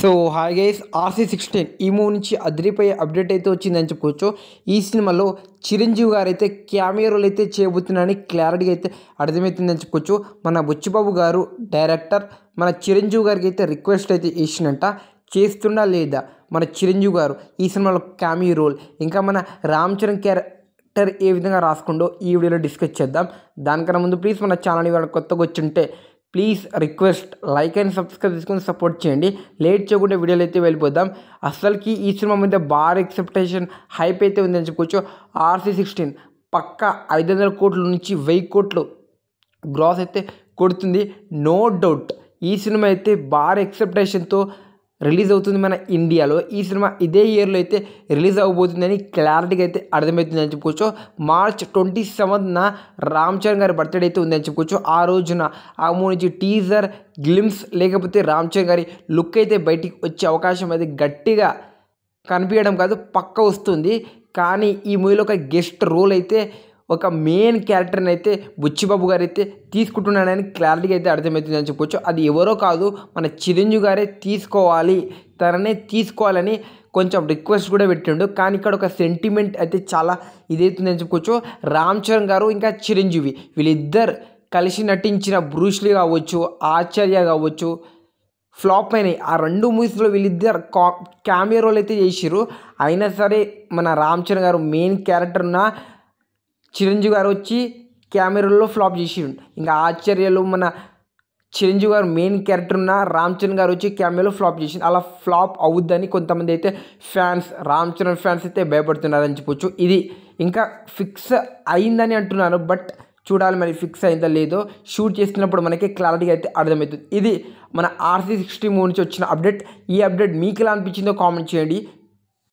So hi guys, RC16 ఈ movie నుంచి అదిరిపోయే అప్డేట్ అయితే వచ్చిందని చెప్పుకోవచ్చు. ఈ సినిమాలో చిరంజీవి గారు అయితే క్యామియో రోల్ అయితే చేయబోతున్నారని క్లారిటీగా అయితే అర్థమవుతుందని చెప్పుకోవచ్చు. మన బుచ్చిబాబు గారు డైరెక్టర్ మన చిరంజీవి గారికి అయితే రిక్వెస్ట్ అయితే చేసినట్ట, చేస్తున్నా లేదా మన చిరంజీవి గారు ఈ సినిమాలో క్యామియో రోల్, ఇంకా మన రామ్ చరణ్ క్యారెక్టర్ ఏ విధంగా రాసుకుండో ఈ వీడియోలో డిస్కస్ చేద్దాం. దానికన్నా ముందు ప్లీజ్ మన ఛానల్ ఇవాళ కొత్తగా వచ్చుంటే please request like and subscribe చేసుకొని సపోర్ట్ చేయండి. లేట్ చేయకుండా వీడియోలు అయితే వెళ్ళిపోదాం. అసలుకి ఈ సినిమా మీద భారీ ఎక్స్పెక్టేషన్ హైప్ అయితే ఉందని చెప్పుకోవచ్చు. RC16 పక్కా 500 కోట్ల నుంచి 1000 కోట్లు గ్రాస్ అయితే కొడుతుంది, నో డౌట్. ఈ సినిమా అయితే భారీ ఎక్స్పెక్టేషన్తో రిలీజ్ అవుతుంది మన ఇండియాలో. ఈ సినిమా ఇదే ఇయర్లో అయితే రిలీజ్ అవ్వబోతుందని క్లారిటీగా అయితే అర్థమవుతుందని చెప్పుకోవచ్చు. March 27న రామ్ చరణ్ గారి బర్త్డే అయితే ఉందని చెప్పుకోవచ్చు. ఆ రోజున ఆ మూవీ నుంచి టీజర్ గ్లిమ్స్ లేకపోతే రామ్ చరణ్ గారి లుక్ అయితే బయటికి వచ్చే అవకాశం అయితే గట్టిగా కనిపించడం కాదు, పక్క వస్తుంది. కానీ ఈ మూవీలో ఒక గెస్ట్ రోల్ అయితే, ఒక మెయిన్ క్యారెక్టర్ని అయితే బుచ్చిబాబు గారు అయితే తీసుకుంటున్నాడని క్లారిటీగా అయితే అర్థమవుతుందని చెప్పొచ్చు. అది ఎవరో కాదు, మన చిరంజీవి గారే తీసుకోవాలి, తననే తీసుకోవాలని కొంచెం రిక్వెస్ట్ కూడా పెట్టిండు. కానీ ఇక్కడ ఒక సెంటిమెంట్ అయితే చాలా ఇదవుతుందని చెప్పుకోవచ్చు. రామ్ చరణ్ గారు ఇంకా చిరంజీవి వీళ్ళిద్దరు కలిసి నటించిన బ్రూస్లీ కావచ్చు, ఆచార్య కావచ్చు, ఫ్లాప్ అయినాయి. ఆ 2 మూవీస్లో వీళ్ళిద్దరు క్యామియో రోల్ అయితే చేసిర్రు. అయినా సరే మన రామ్ చరణ్ గారు మెయిన్ క్యారెక్టర్ ఉన్న చిరంజీవి గారు వచ్చి క్యామెరాలో ఫ్లాప్ చేసిండు. ఇంకా ఆచార్యలో మన చిరంజీవి గారు మెయిన్ క్యారెక్టర్ ఉన్న రామ్ చరణ్ గారు వచ్చి క్యామెరాలో ఫ్లాప్ చేసిండు. అలా ఫ్లాప్ అవుద్దని కొంతమంది అయితే రామ్ చరణ్ ఫ్యాన్స్ అయితే భయపడుతున్నారని చెప్పొచ్చు. ఇది ఇంకా ఫిక్స్ అయిందని అంటున్నారు, బట్ చూడాలి మరి ఫిక్స్ అయిందో లేదో. షూట్ చేస్తున్నప్పుడు మనకి క్లారిటీగా అయితే అర్థమవుతుంది. ఇది మన RC16 మూవీ నుంచి వచ్చిన అప్డేట్. ఈ అప్డేట్ మీకు ఎలా అనిపించిందో కామెంట్ చేయండి.